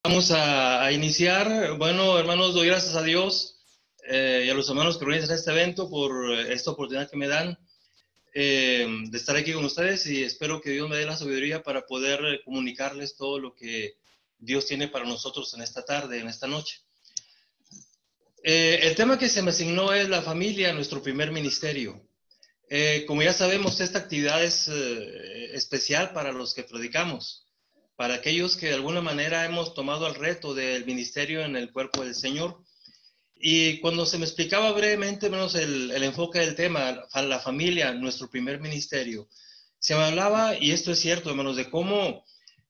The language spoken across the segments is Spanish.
Vamos a iniciar. Bueno, hermanos, doy gracias a Dios y a los hermanos que organizan este evento por esta oportunidad que me dan de estar aquí con ustedes, y espero que Dios me dé la sabiduría para poder comunicarles todo lo que Dios tiene para nosotros en esta tarde, en esta noche. El tema que se me asignó es la familia, nuestro primer ministerio. Como ya sabemos, esta actividad es especial para los que predicamos, para aquellos que de alguna manera hemos tomado el reto del ministerio en el cuerpo del Señor. Y cuando se me explicaba brevemente menos el enfoque del tema, la familia, nuestro primer ministerio, se me hablaba, y esto es cierto, hermanos, de cómo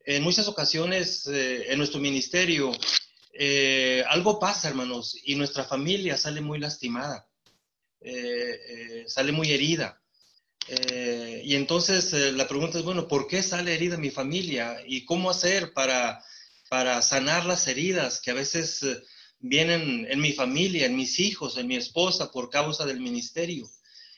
en muchas ocasiones en nuestro ministerio algo pasa, hermanos, y nuestra familia sale muy lastimada, sale muy herida. Y entonces la pregunta es, bueno, ¿por qué sale herida mi familia? ¿Y cómo hacer para sanar las heridas que a veces vienen en mi familia, en mis hijos, en mi esposa, por causa del ministerio?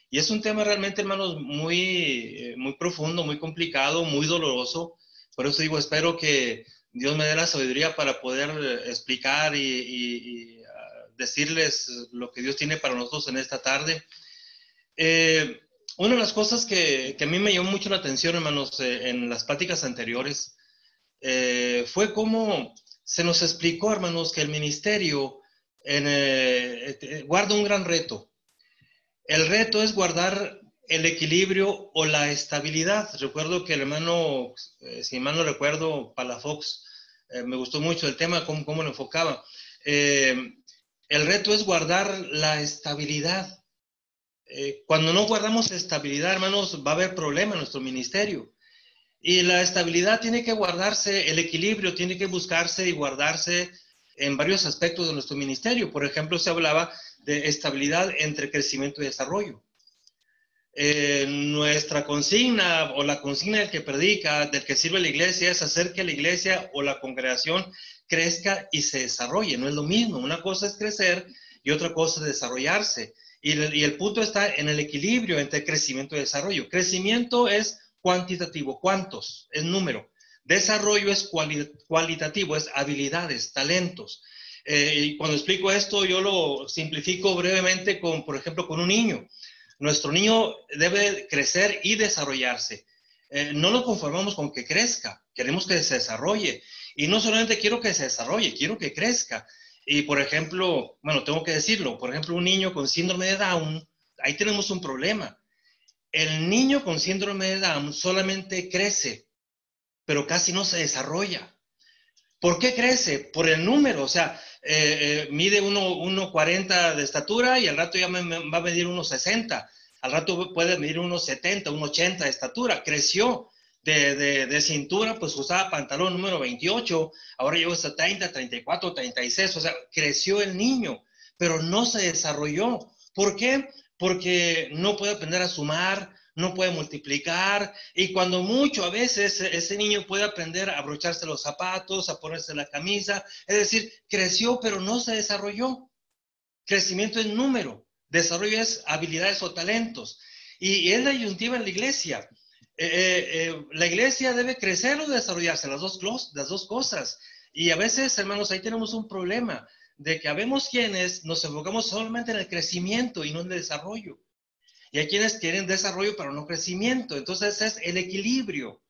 Y es un tema realmente, hermanos, muy profundo, muy complicado, muy doloroso. Por eso digo, espero que Dios me dé la sabiduría para poder explicar y decirles lo que Dios tiene para nosotros en esta tarde. Una de las cosas que a mí me llamó mucho la atención, hermanos, en las pláticas anteriores, fue cómo se nos explicó, hermanos, que el ministerio guarda un gran reto. El reto es guardar el equilibrio o la estabilidad. Recuerdo que el hermano, si mal no recuerdo, Palafox, me gustó mucho el tema, cómo lo enfocaba. El reto es guardar la estabilidad. Cuando no guardamos estabilidad, hermanos, va a haber problema en nuestro ministerio. Y la estabilidad tiene que guardarse, el equilibrio tiene que buscarse y guardarse en varios aspectos de nuestro ministerio. Por ejemplo, se hablaba de estabilidad entre crecimiento y desarrollo. Nuestra consigna o la consigna del que predica, del que sirve la iglesia, es hacer que la iglesia o la congregación crezca y se desarrolle. No es lo mismo. Una cosa es crecer y otra cosa es desarrollarse. Y el punto está en el equilibrio entre crecimiento y desarrollo. Crecimiento es cuantitativo, ¿cuántos? Es número. Desarrollo es cualitativo, es habilidades, talentos. Y cuando explico esto, yo lo simplifico brevemente con, por ejemplo, con un niño. Nuestro niño debe crecer y desarrollarse. No lo conformamos con que crezca, queremos que se desarrolle. Y no solamente quiero que se desarrolle, quiero que crezca. Y por ejemplo, bueno, tengo que decirlo, por ejemplo, un niño con síndrome de Down, ahí tenemos un problema. El niño con síndrome de Down solamente crece, pero casi no se desarrolla. ¿Por qué crece? Por el número, o sea, mide 1,40 de estatura y al rato ya va a medir 1,60. Al rato puede medir 1,70, 1,80 de estatura. Creció de cintura, pues usaba pantalón número 28, ahora lleva hasta 30, 34, 36, o sea, creció el niño, pero no se desarrolló. ¿Por qué? Porque no puede aprender a sumar, no puede multiplicar, y cuando mucho a veces ese niño puede aprender a abrocharse los zapatos, a ponerse la camisa, es decir, creció pero no se desarrolló. Crecimiento es número, desarrollo es habilidades o talentos, y es la disyuntiva en la iglesia. La iglesia debe crecer o desarrollarse, las dos cosas, y a veces, hermanos, ahí tenemos un problema, de que habemos quienes nos enfocamos solamente en el crecimiento y no en el desarrollo. Y hay quienes quieren desarrollo pero no crecimiento. Entonces es el equilibrio.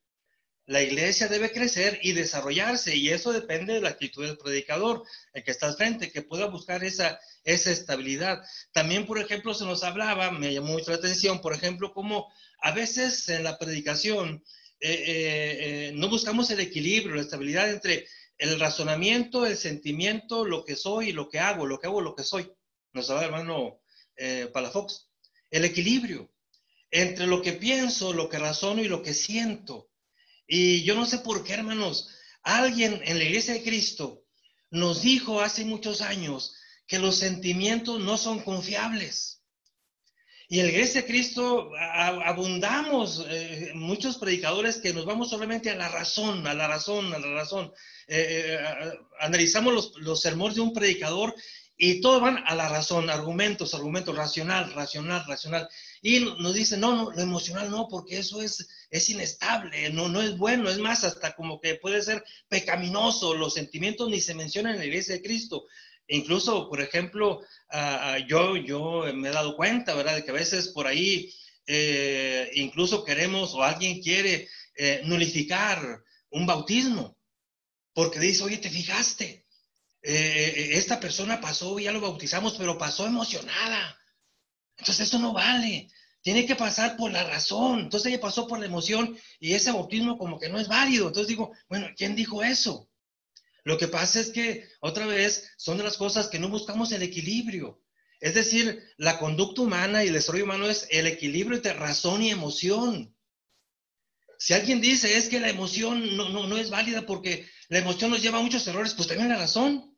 La iglesia debe crecer y desarrollarse, y eso depende de la actitud del predicador, el que está al frente, que pueda buscar esa estabilidad. También, por ejemplo, se nos hablaba, me llamó mucho la atención, por ejemplo, como a veces en la predicación no buscamos el equilibrio, la estabilidad entre el razonamiento, el sentimiento, lo que soy y lo que hago, lo que soy. Nos hablaba el hermano Palafox. El equilibrio entre lo que pienso, lo que razono y lo que siento. Y yo no sé por qué, hermanos, alguien en la iglesia de Cristo nos dijo hace muchos años que los sentimientos no son confiables. Y en la iglesia de Cristo abundamos muchos predicadores que nos vamos solamente a la razón, a la razón, a la razón. Analizamos los sermones de un predicador y todos van a la razón, argumentos, racional. Y nos dicen, no, lo emocional no, porque eso es inestable, no es bueno, es más, hasta como que puede ser pecaminoso, los sentimientos ni se mencionan en la iglesia de Cristo. Incluso, por ejemplo, yo me he dado cuenta, ¿verdad?, de que a veces por ahí incluso queremos o alguien quiere nulificar un bautismo, porque dice, oye, ¿te fijaste? Esta persona pasó, ya lo bautizamos, pero pasó emocionada. Entonces eso no vale. Tiene que pasar por la razón. Entonces ella pasó por la emoción y ese bautismo como que no es válido. Entonces digo, bueno, ¿quién dijo eso? Lo que pasa es que, otra vez, son de las cosas que no buscamos el equilibrio. Es decir, la conducta humana y el desarrollo humano es el equilibrio entre razón y emoción. Si alguien dice es que la emoción no es válida porque la emoción nos lleva a muchos errores, pues también la razón.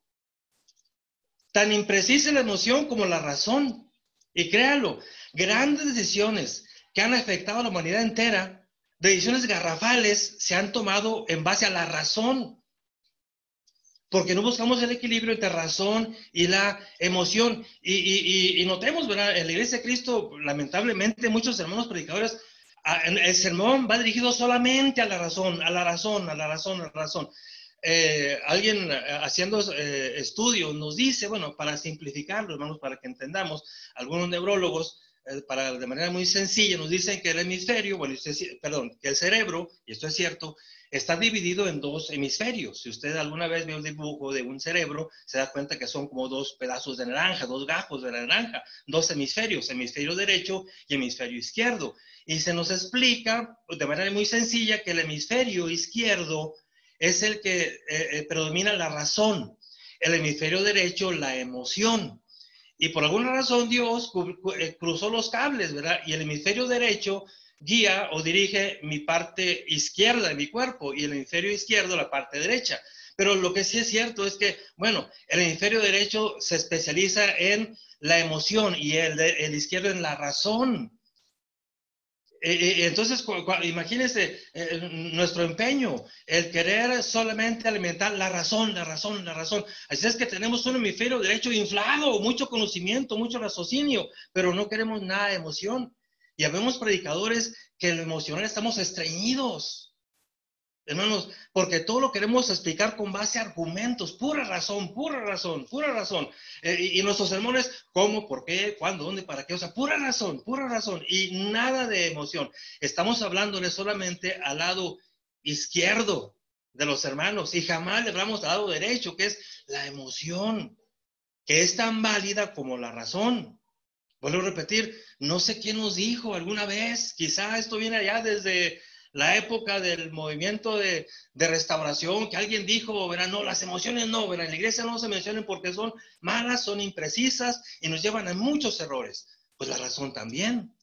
Tan imprecisa la emoción como la razón. Y créanlo, grandes decisiones que han afectado a la humanidad entera, decisiones garrafales, se han tomado en base a la razón. Porque no buscamos el equilibrio entre razón y la emoción. Y notemos, ¿verdad? En la Iglesia de Cristo, lamentablemente, muchos hermanos predicadores, el sermón va dirigido solamente a la razón. Alguien haciendo estudios nos dice, bueno, para simplificarlo, hermanos, para que entendamos, algunos neurólogos, de manera muy sencilla, nos dicen que el hemisferio, que el cerebro, y esto es cierto, está dividido en dos hemisferios. Si usted alguna vez vio un dibujo de un cerebro, se da cuenta que son como dos pedazos de naranja, dos gajos de naranja, dos hemisferios, hemisferio derecho y hemisferio izquierdo. Y se nos explica de manera muy sencilla que el hemisferio izquierdo es el que predomina la razón, el hemisferio derecho la emoción. Y por alguna razón Dios cruzó los cables, ¿verdad? Y el hemisferio derecho guía o dirige mi parte izquierda de mi cuerpo y el hemisferio izquierdo la parte derecha. Pero lo que sí es cierto es que, bueno, el hemisferio derecho se especializa en la emoción y el izquierdo en la razón. Entonces, imagínense nuestro empeño, el querer solamente alimentar la razón. Así es que tenemos un hemisferio derecho inflado, mucho conocimiento, mucho raciocinio, pero no queremos nada de emoción. Y habemos predicadores que en lo emocional estamos estreñidos, hermanos, porque todo lo queremos explicar con base a argumentos, pura razón. Y nuestros sermones, ¿cómo, por qué, cuándo, dónde, para qué? O sea, pura razón. Y nada de emoción. Estamos hablándole solamente al lado izquierdo de los hermanos y jamás le hablamos al lado derecho, que es la emoción, que es tan válida como la razón. Vuelvo a repetir, no sé quién nos dijo alguna vez, quizá esto viene allá desde la época del movimiento de restauración, que alguien dijo, verán, no, las emociones no, verán, en la iglesia no se mencionan porque son malas, son imprecisas y nos llevan a muchos errores. Pues la razón también.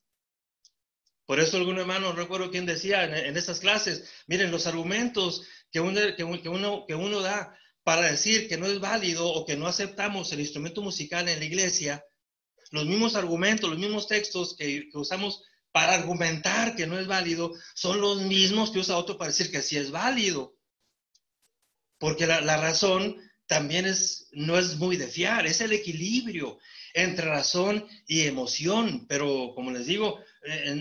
Por eso algún hermano, no recuerdo quién decía en estas clases, miren, los argumentos que uno da para decir que no es válido o que no aceptamos el instrumento musical en la iglesia, los mismos argumentos, los mismos textos que usamos para argumentar que no es válido, son los mismos que usa otro para decir que sí es válido. Porque la razón también no es muy de fiar, es el equilibrio entre razón y emoción. Pero como les digo,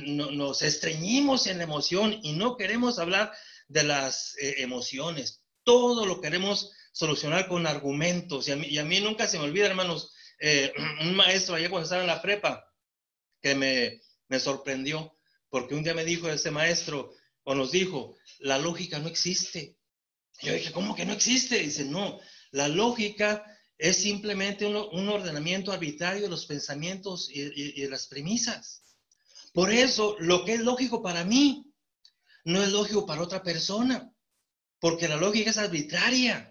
nos estreñimos en la emoción y no queremos hablar de las emociones. Todo lo queremos solucionar con argumentos. Y a mí nunca se me olvida, hermanos, un maestro allá cuando estaba en la prepa que me sorprendió, porque un día me dijo ese maestro, o nos dijo, la lógica no existe. Y yo dije, ¿cómo que no existe? Dice, no, la lógica es simplemente un ordenamiento arbitrario de los pensamientos y de las premisas. Por eso, lo que es lógico para mí, no es lógico para otra persona, porque la lógica es arbitraria.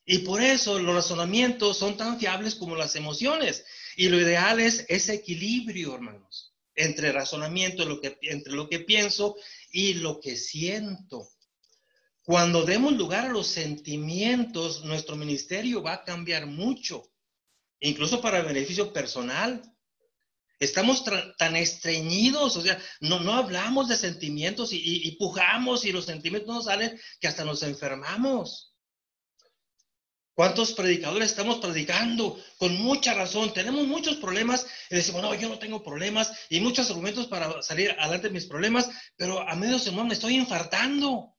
Y por eso los razonamientos son tan fiables como las emociones. Y lo ideal es ese equilibrio, hermanos, entre razonamiento, entre lo que pienso y lo que siento. Cuando demos lugar a los sentimientos, nuestro ministerio va a cambiar mucho, incluso para el beneficio personal. Estamos tan estreñidos, o sea, no hablamos de sentimientos y pujamos y los sentimientos no salen que hasta nos enfermamos. ¿Cuántos predicadores estamos predicando con mucha razón? Tenemos muchos problemas y decimos, no, yo no tengo problemas y muchos argumentos para salir adelante de mis problemas, pero a medio sermón me estoy infartando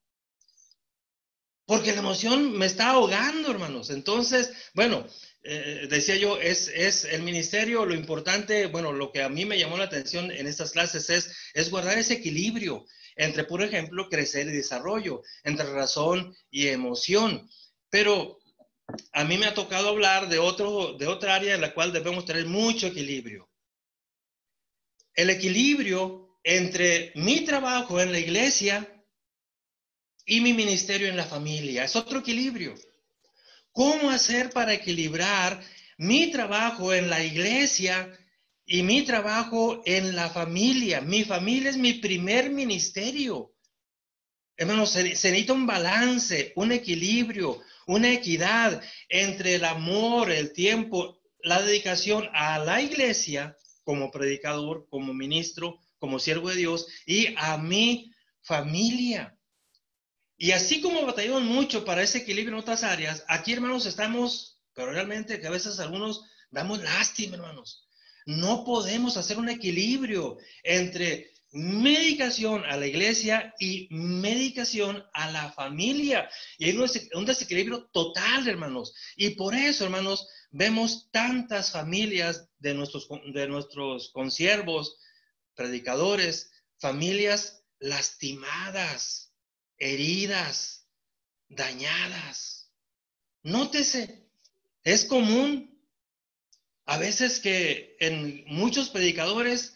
porque la emoción me está ahogando, hermanos. Entonces, bueno, decía yo, es el ministerio, lo importante, bueno, lo que a mí me llamó la atención en estas clases es guardar ese equilibrio entre, por ejemplo, crecer y desarrollo, entre razón y emoción. Pero a mí me ha tocado hablar de otra área en la cual debemos tener mucho equilibrio. El equilibrio entre mi trabajo en la iglesia y mi ministerio en la familia. Es otro equilibrio. ¿Cómo hacer para equilibrar mi trabajo en la iglesia y mi trabajo en la familia? Mi familia es mi primer ministerio. Hermanos, se necesita un balance, un equilibrio, una equidad entre el amor, el tiempo, la dedicación a la iglesia como predicador, como ministro, como siervo de Dios y a mi familia. Y así como batallamos mucho para ese equilibrio en otras áreas, aquí, hermanos, estamos, pero realmente que a veces algunos damos lástima, hermanos. No podemos hacer un equilibrio entre medicación a la iglesia y medicación a la familia. Y hay un desequilibrio total, hermanos. Y por eso, hermanos, vemos tantas familias de nuestros consiervos, predicadores, familias lastimadas, heridas, dañadas. Nótese, es común a veces que en muchos predicadores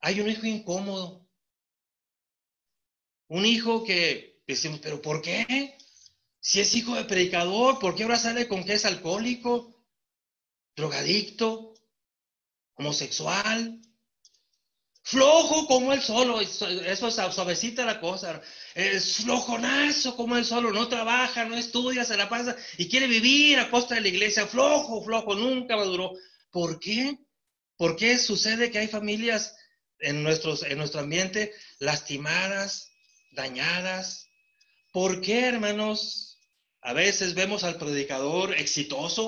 hay un hijo incómodo, un hijo que decimos, pero ¿por qué? Si es hijo de predicador, ¿por qué ahora sale con que es alcohólico, drogadicto, homosexual? Flojo como él solo, eso es suavecita la cosa, es flojonazo como él solo, no trabaja, no estudia, se la pasa y quiere vivir a costa de la iglesia, flojo, nunca maduró. ¿Por qué? ¿Por qué sucede que hay familias en nuestro ambiente lastimadas, dañadas? ¿Por qué, hermanos? A veces vemos al predicador exitoso,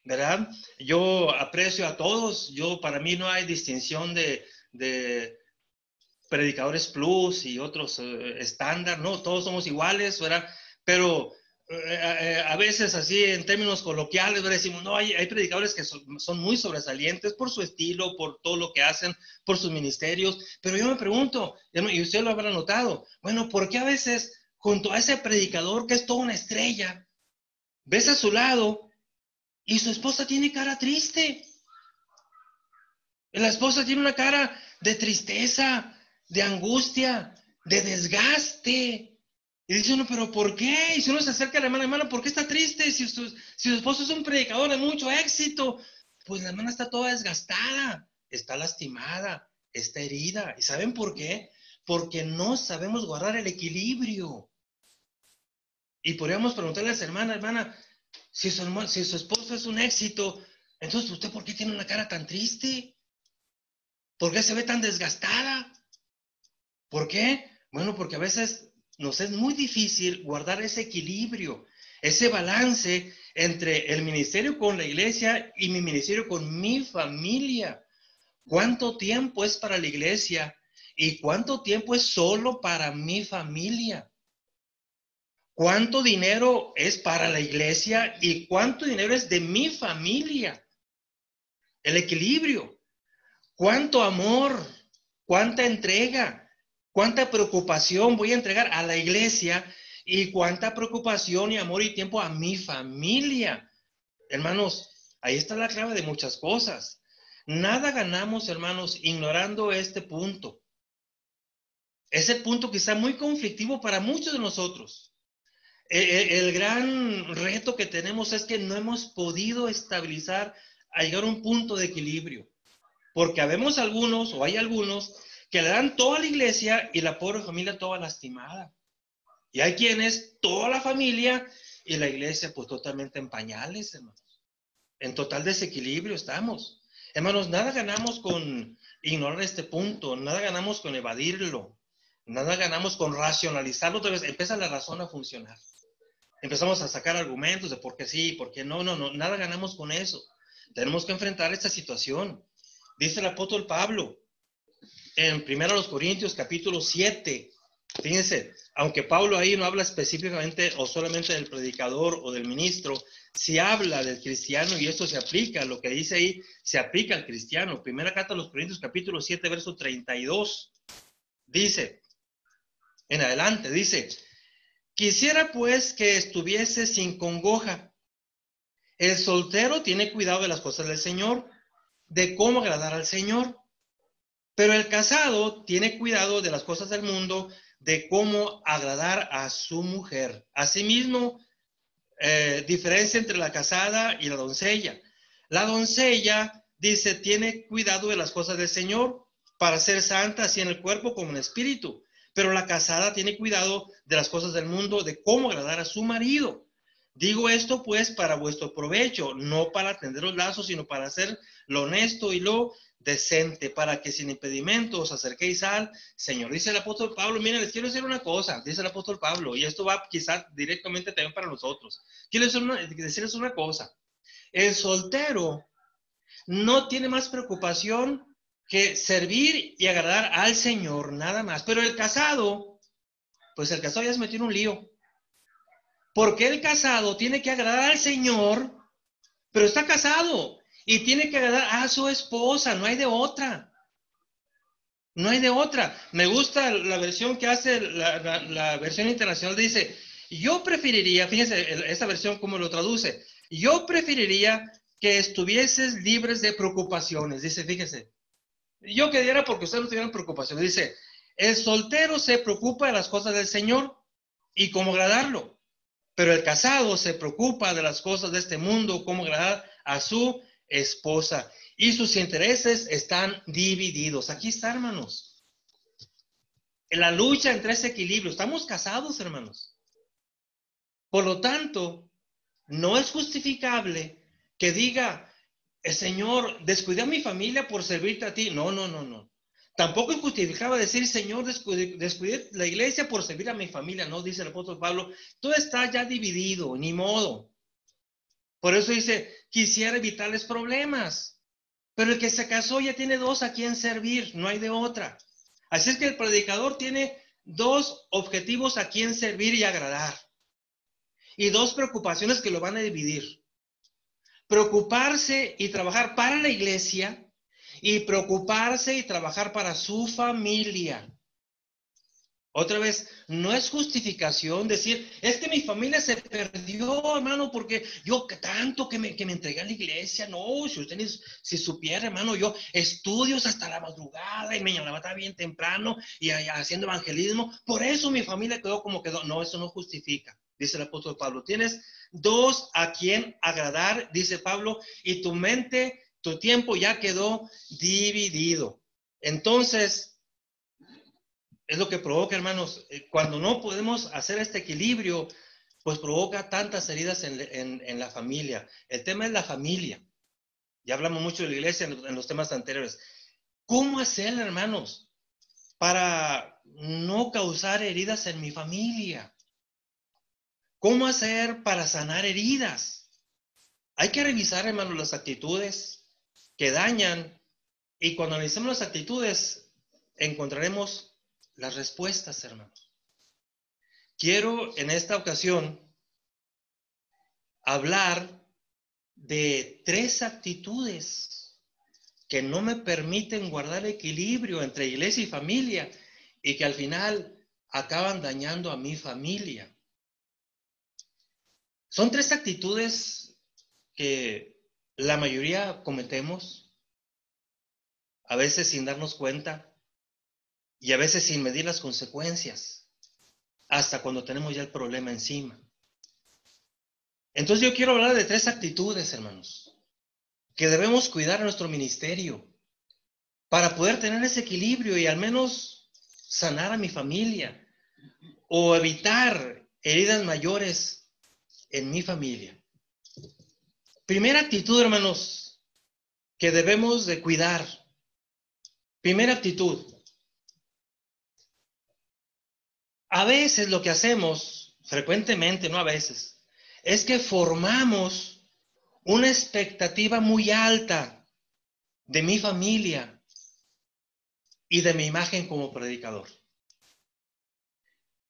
¿verdad? Yo aprecio a todos, para mí no hay distinción de predicadores plus y otros estándar, no, todos somos iguales, ¿verdad? Pero a veces así en términos coloquiales, ¿verdad? Decimos, no, hay predicadores que son muy sobresalientes por su estilo, por todo lo que hacen, por sus ministerios, pero yo me pregunto, y usted lo habrá notado, bueno, ¿por qué a veces junto a ese predicador que es toda una estrella, ves a su lado y su esposa tiene cara triste? La esposa tiene una cara de tristeza, de angustia, de desgaste. Y dice uno, ¿pero por qué? Y si uno se acerca a la hermana, ¿por qué está triste? Si su esposo es un predicador de mucho éxito, pues la hermana está toda desgastada, está lastimada, está herida. ¿Y saben por qué? Porque no sabemos guardar el equilibrio. Y podríamos preguntarle a esa hermana, si su esposo es un éxito, entonces ¿usted por qué tiene una cara tan triste? ¿Por qué se ve tan desgastada? ¿Por qué? Bueno, porque a veces nos es muy difícil guardar ese equilibrio, ese balance entre el ministerio con la iglesia y mi ministerio con mi familia. ¿Cuánto tiempo es para la iglesia y cuánto tiempo es solo para mi familia? ¿Cuánto dinero es para la iglesia y cuánto dinero es de mi familia? El equilibrio. ¿Cuánto amor? ¿Cuánta entrega? ¿Cuánta preocupación voy a entregar a la iglesia? ¿Y cuánta preocupación y amor y tiempo a mi familia? Hermanos, ahí está la clave de muchas cosas. Nada ganamos, hermanos, ignorando este punto. Ese punto quizá muy conflictivo para muchos de nosotros. El gran reto que tenemos es que no hemos podido estabilizar a llegar a un punto de equilibrio. Porque habemos algunos, o hay algunos, que le dan toda la iglesia y la pobre familia toda lastimada. Y hay quienes, toda la familia y la iglesia, pues totalmente en pañales, hermanos. En total desequilibrio estamos. Hermanos, nada ganamos con ignorar este punto, nada ganamos con evadirlo, nada ganamos con racionalizarlo otra vez. Empieza la razón a funcionar. empezamos a sacar argumentos de por qué sí, por qué no, nada ganamos con eso. Tenemos que enfrentar esta situación. Dice el apóstol Pablo en 1 Corintios capítulo 7, fíjense, aunque Pablo ahí no habla específicamente o solamente del predicador o del ministro, si habla del cristiano y esto se aplica, lo que dice ahí se aplica al cristiano. Primera carta a los Corintios capítulo 7, verso 32, dice, en adelante, dice, quisiera pues que estuviese sin congoja. El soltero tiene cuidado de las cosas del Señor, de cómo agradar al Señor. Pero el casado tiene cuidado de las cosas del mundo, de cómo agradar a su mujer. Asimismo, diferencia entre la casada y la doncella. La doncella, dice, tiene cuidado de las cosas del Señor para ser santa, así en el cuerpo como en el espíritu. Pero la casada tiene cuidado de las cosas del mundo, de cómo agradar a su marido. Digo esto pues para vuestro provecho, no para tender los lazos, sino para hacer lo honesto y lo decente, para que sin impedimento os acerquéis al Señor. Dice el apóstol Pablo, miren, les quiero decir una cosa, dice el apóstol Pablo, y esto va quizás directamente también para nosotros. Quiero decirles una cosa, el soltero no tiene más preocupación que servir y agradar al Señor, nada más. Pero el casado, pues el casado ya se metió en un lío. Porque el casado tiene que agradar al Señor, pero está casado y tiene que agradar a su esposa, no hay de otra. No hay de otra. Me gusta la versión que hace la versión internacional. Dice, yo preferiría, fíjense, esta versión cómo lo traduce. Yo preferiría que estuvieses libres de preocupaciones. Dice, fíjese. Yo quería porque ustedes no tuvieran preocupaciones. Dice, el soltero se preocupa de las cosas del Señor y cómo agradarlo. Pero el casado se preocupa de las cosas de este mundo, cómo agradar a su esposa. Y sus intereses están divididos. Aquí está, hermanos. La lucha entre ese equilibrio. Estamos casados, hermanos. Por lo tanto, no es justificable que diga, Señor, descuidé a mi familia por servirte a ti. No. Tampoco es justificable decir, Señor, descuidé la iglesia por servir a mi familia. No, dice el apóstol Pablo, todo está ya dividido, ni modo. Por eso dice, quisiera evitarles problemas. Pero el que se casó ya tiene dos a quien servir, no hay de otra. Así es que el predicador tiene dos objetivos a quien servir y agradar. Y dos preocupaciones que lo van a dividir. Preocuparse y trabajar para la iglesia y preocuparse y trabajar para su familia. Otra vez, no es justificación decir, es que mi familia se perdió, hermano, porque yo tanto que me entregué a la iglesia. No, si usted si supiera, hermano, yo estudios hasta la madrugada y me levantaba bien temprano y haciendo evangelismo. Por eso mi familia quedó como quedó. No, eso no justifica, dice el apóstol Pablo. Tienes dos a quien agradar, dice Pablo, y tu mente, tu tiempo ya quedó dividido. Entonces, es lo que provoca, hermanos, cuando no podemos hacer este equilibrio, pues provoca tantas heridas en la familia. El tema es la familia. Ya hablamos mucho de la iglesia en los temas anteriores. ¿Cómo hacer, hermanos, para no causar heridas en mi familia? ¿Cómo hacer para sanar heridas? Hay que revisar, hermanos, las actitudes que dañan, y cuando analicemos las actitudes, encontraremos las respuestas, hermanos. Quiero en esta ocasión hablar de tres actitudes que no me permiten guardar equilibrio entre iglesia y familia y que al final acaban dañando a mi familia. Son tres actitudes que la mayoría cometemos, a veces sin darnos cuenta y a veces sin medir las consecuencias, hasta cuando tenemos ya el problema encima. Entonces yo quiero hablar de tres actitudes, hermanos, que debemos cuidar en nuestro ministerio para poder tener ese equilibrio y al menos sanar a mi familia o evitar heridas mayores en mi familia. Primera actitud, hermanos, que debemos de cuidar. Primera actitud. A veces lo que hacemos, frecuentemente, no a veces, es que formamos una expectativa muy alta de mi familia y de mi imagen como predicador.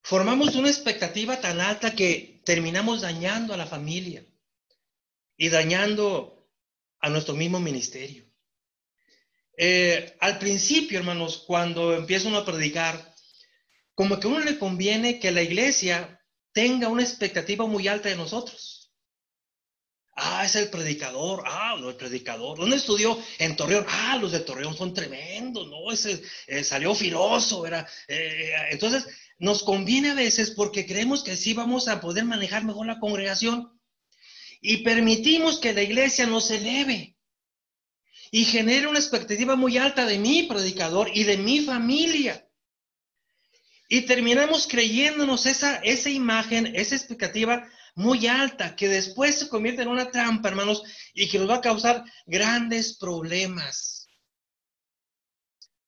Formamos una expectativa tan alta que terminamos dañando a la familia y dañando a nuestro mismo ministerio. Al principio, hermanos, cuando empieza uno a predicar, como que a uno le conviene que la iglesia tenga una expectativa muy alta de nosotros. Ah, es el predicador. Ah, no, el predicador. ¿Dónde estudió? En Torreón. Ah, los de Torreón son tremendos, ¿no? Ese salió filoso, ¿verdad? Entonces, nos conviene a veces porque creemos que así vamos a poder manejar mejor la congregación y permitimos que la iglesia nos eleve y genere una expectativa muy alta de mi predicador y de mi familia. Y terminamos creyéndonos esa imagen, esa expectativa muy alta, que después se convierte en una trampa, hermanos, y que nos va a causar grandes problemas.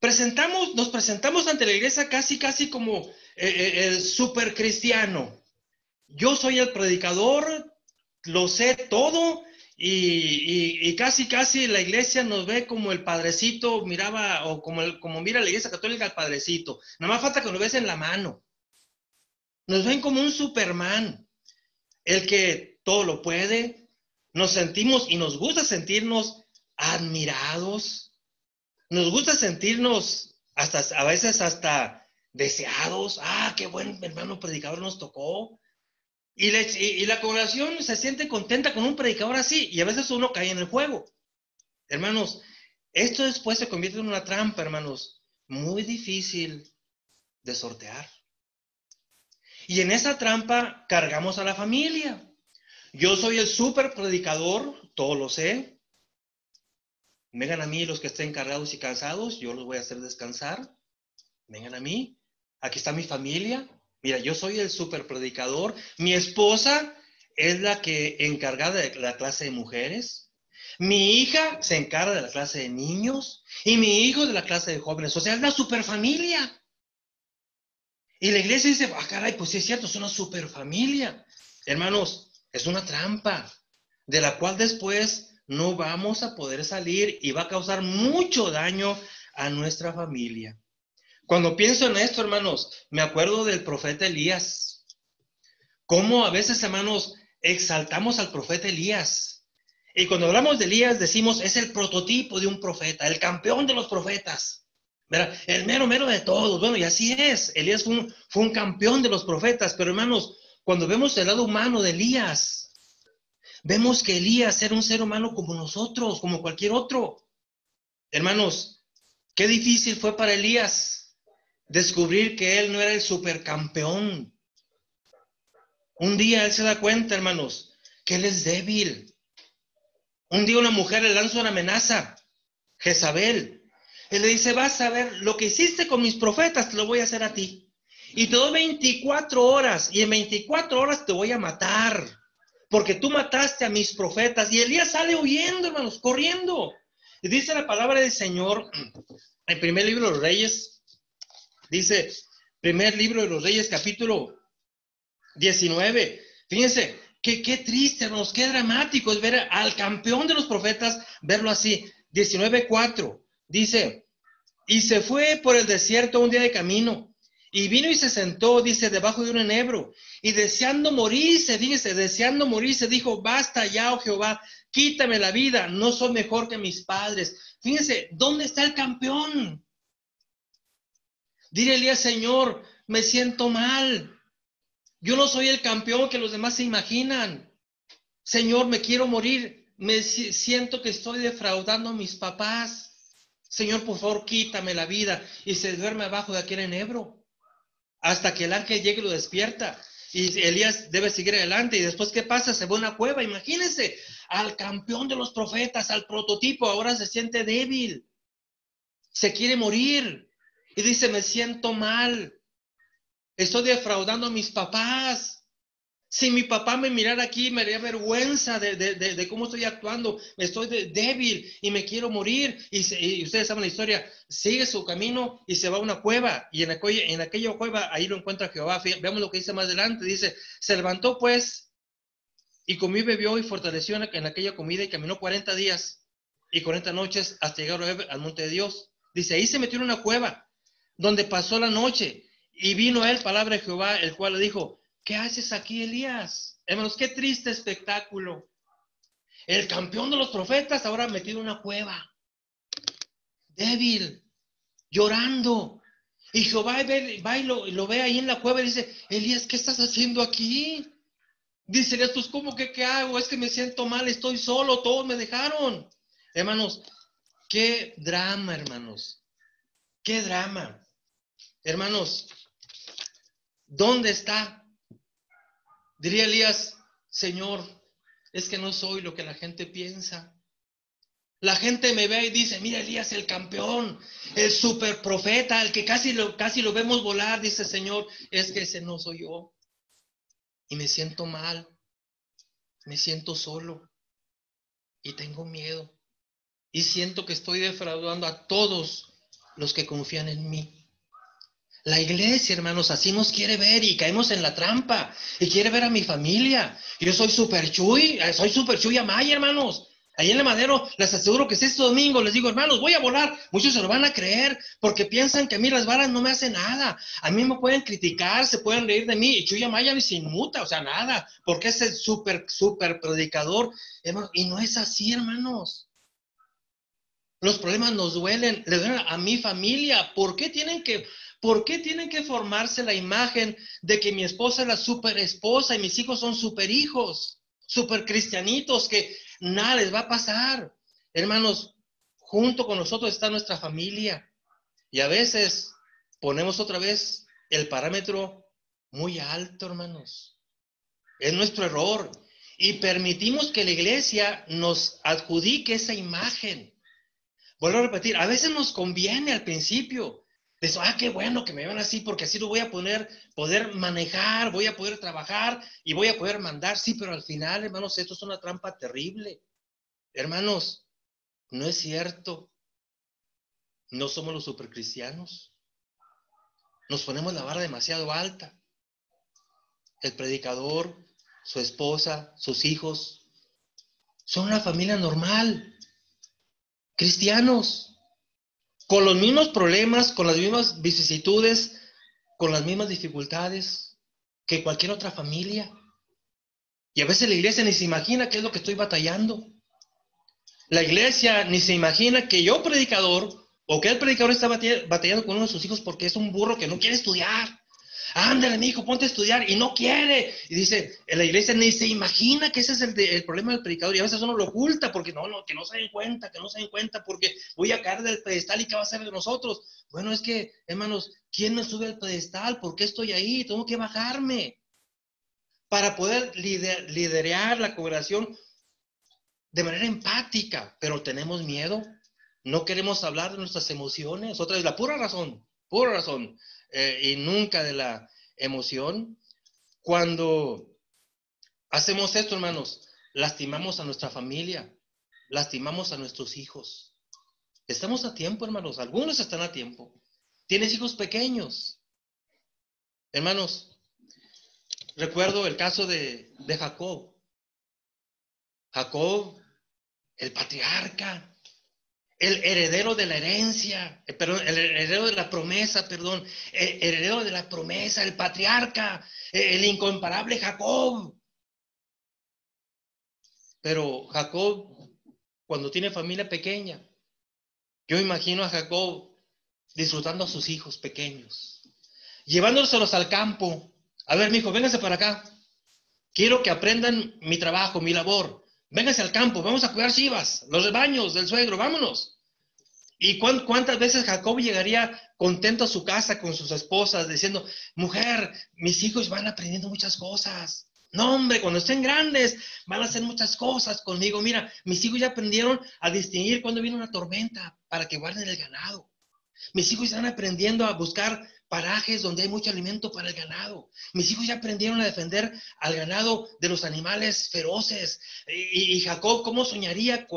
Nos presentamos ante la iglesia casi como el super cristiano. Yo soy el predicador, lo sé todo, y casi la iglesia nos ve como el padrecito miraba, o como mira la iglesia católica al padrecito. Nada más falta que nos besen la mano. Nos ven como un Superman, el que todo lo puede. Nos sentimos y nos gusta sentirnos admirados. Nos gusta sentirnos a veces hasta deseados. Ah, qué buen hermano predicador nos tocó. Y la congregación se siente contenta con un predicador así, y a veces uno cae en el juego. Hermanos, esto después se convierte en una trampa, hermanos, muy difícil de sortear. Y en esa trampa cargamos a la familia. Yo soy el súper predicador, todo lo sé. Vengan a mí los que estén cargados y cansados, yo los voy a hacer descansar. Vengan a mí, aquí está mi familia. Mira, yo soy el súper predicador. Mi esposa es la que encargada de la clase de mujeres. Mi hija se encarga de la clase de niños. Y mi hijo de la clase de jóvenes. O sea, es la super familia. Y la iglesia dice, ah, caray, pues sí es cierto, es una super familia. Hermanos, es una trampa de la cual después no vamos a poder salir y va a causar mucho daño a nuestra familia. Cuando pienso en esto, hermanos, me acuerdo del profeta Elías. Cómo a veces, hermanos, exaltamos al profeta Elías. Y cuando hablamos de Elías, decimos, es el prototipo de un profeta, el campeón de los profetas. ¿Verdad? El mero de todos. Bueno, y así es. Elías fue un campeón de los profetas. Pero, hermanos, cuando vemos el lado humano de Elías, vemos que Elías era un ser humano como nosotros, como cualquier otro. Hermanos, qué difícil fue para Elías descubrir que él no era el supercampeón. Un día él se da cuenta, hermanos, que él es débil. Un día una mujer le lanza una amenaza, Jezabel. Él le dice, vas a ver, lo que hiciste con mis profetas, te lo voy a hacer a ti. Y te doy 24 horas, y en 24 horas te voy a matar, porque tú mataste a mis profetas. Y Elías sale huyendo, hermanos, corriendo. Y dice la palabra del Señor, en primer libro de los Reyes, dice, primer libro de los Reyes, capítulo 19. Fíjense, qué triste, hermanos, qué dramático es ver al campeón de los profetas, verlo así. 19:4, dice, y se fue por el desierto un día de camino, y vino y se sentó, dice, debajo de un enebro, y deseando morirse, fíjense, deseando morirse, dijo, basta ya, oh Jehová, quítame la vida, no soy mejor que mis padres. Fíjense, ¿dónde está el campeón? Dile Elías, Señor, me siento mal. Yo no soy el campeón que los demás se imaginan. Señor, me quiero morir. Siento que estoy defraudando a mis papás. Señor, por favor, quítame la vida. Y se duerme abajo de aquel enebro hasta que el ángel llegue y lo despierta. Y Elías debe seguir adelante. Y después, ¿qué pasa? Se va a una cueva. Imagínense, al campeón de los profetas, al prototipo, ahora se siente débil. Se quiere morir. Y dice, me siento mal. Estoy defraudando a mis papás. Si mi papá me mirara aquí, me haría vergüenza de cómo estoy actuando. Estoy débil y me quiero morir. Y ustedes saben la historia. Sigue su camino y se va a una cueva. Y en aquella cueva, ahí lo encuentra Jehová. Veamos lo que dice más adelante. Dice, se levantó pues Y comió y bebió y fortaleció en aquella comida y caminó 40 días y 40 noches hasta llegar al monte de Dios. Dice, ahí se metió en una cueva donde pasó la noche y vino a él palabra de Jehová, el cual le dijo, ¿qué haces aquí, Elías? Hermanos, qué triste espectáculo. El campeón de los profetas ahora metido en una cueva, débil, llorando. Y Jehová va y lo ve ahí en la cueva y dice, Elías, ¿qué estás haciendo aquí? Dice Elías, pues ¿cómo que qué hago? Es que me siento mal, estoy solo, todos me dejaron. Hermanos, qué drama, hermanos. Qué drama. Hermanos, ¿dónde está? Diría Elías, Señor, es que no soy lo que la gente piensa. La gente me ve y dice, mira Elías, el campeón, el super profeta, el que casi lo vemos volar. Dice, Señor, es que ese no soy yo. Y me siento mal, me siento solo y tengo miedo. Y siento que estoy defraudando a todos los que confían en mí. La iglesia, hermanos, así nos quiere ver y caemos en la trampa. Y quiere ver a mi familia. Yo soy super chuy Amaya, hermanos. Ahí en el Madero, les aseguro que si este domingo les digo, hermanos, voy a volar, muchos se lo van a creer porque piensan que a mí las varas no me hacen nada. A mí me pueden criticar, se pueden reír de mí y Chuy Amaya ni se inmuta, o sea, nada, porque es el super predicador, hermanos, y no es así, hermanos. Los problemas nos duelen, le duelen a mi familia. ¿Por qué tienen que formarse la imagen de que mi esposa es la super esposa y mis hijos son super hijos, super cristianitos, que nada les va a pasar? Hermanos, junto con nosotros está nuestra familia. Y a veces ponemos otra vez el parámetro muy alto, hermanos. Es nuestro error. Y permitimos que la iglesia nos adjudique esa imagen. Vuelvo a repetir, a veces nos conviene al principio. Eso, qué bueno que me vean así, porque así lo voy a poder manejar, voy a poder trabajar y voy a poder mandar. Sí, pero al final, hermanos, esto es una trampa terrible. Hermanos, no es cierto. No somos los supercristianos. Nos ponemos la vara demasiado alta. El predicador, su esposa, sus hijos, son una familia normal. Cristianos. Con los mismos problemas, con las mismas vicisitudes, con las mismas dificultades que cualquier otra familia. Y a veces la iglesia ni se imagina qué es lo que estoy batallando. La iglesia ni se imagina que yo, predicador, o que el predicador está batallando con uno de sus hijos porque es un burro que no quiere estudiar. Ándale, mi hijo, ponte a estudiar, y no quiere. Y dice, la iglesia ni se imagina que ese es el problema del predicador, y a veces uno lo oculta porque que no se den cuenta, porque voy a caer del pedestal y qué va a hacer de nosotros. Bueno, es que, hermanos, ¿quién me sube al pedestal? ¿Por qué estoy ahí? Tengo que bajarme para poder liderar la congregación de manera empática, pero tenemos miedo. No queremos hablar de nuestras emociones. Otra vez, la pura razón, y nunca de la emoción. Cuando hacemos esto, hermanos, lastimamos a nuestra familia, lastimamos a nuestros hijos. Estamos a tiempo, hermanos. Algunos están a tiempo. Tienes hijos pequeños. Hermanos, recuerdo el caso de Jacob. Jacob, el patriarca, el heredero de la herencia, el heredero de la promesa, el heredero de la promesa, el patriarca, el incomparable Jacob. Pero Jacob, cuando tiene familia pequeña, yo imagino a Jacob disfrutando a sus hijos pequeños, llevándoselos al campo. A ver, mijo, vénganse para acá. Quiero que aprendan mi trabajo, mi labor. Vénganse al campo, vamos a cuidar chivas, los rebaños del suegro, vámonos. ¿Y cuántas veces Jacob llegaría contento a su casa con sus esposas diciendo, mujer, mis hijos van aprendiendo muchas cosas? No, hombre, cuando estén grandes van a hacer muchas cosas conmigo. Mira, mis hijos ya aprendieron a distinguir cuando viene una tormenta para que guarden el ganado. Mis hijos están aprendiendo a buscar parajes donde hay mucho alimento para el ganado. Mis hijos ya aprendieron a defender al ganado de los animales feroces. Y Jacob, ¿cómo soñaría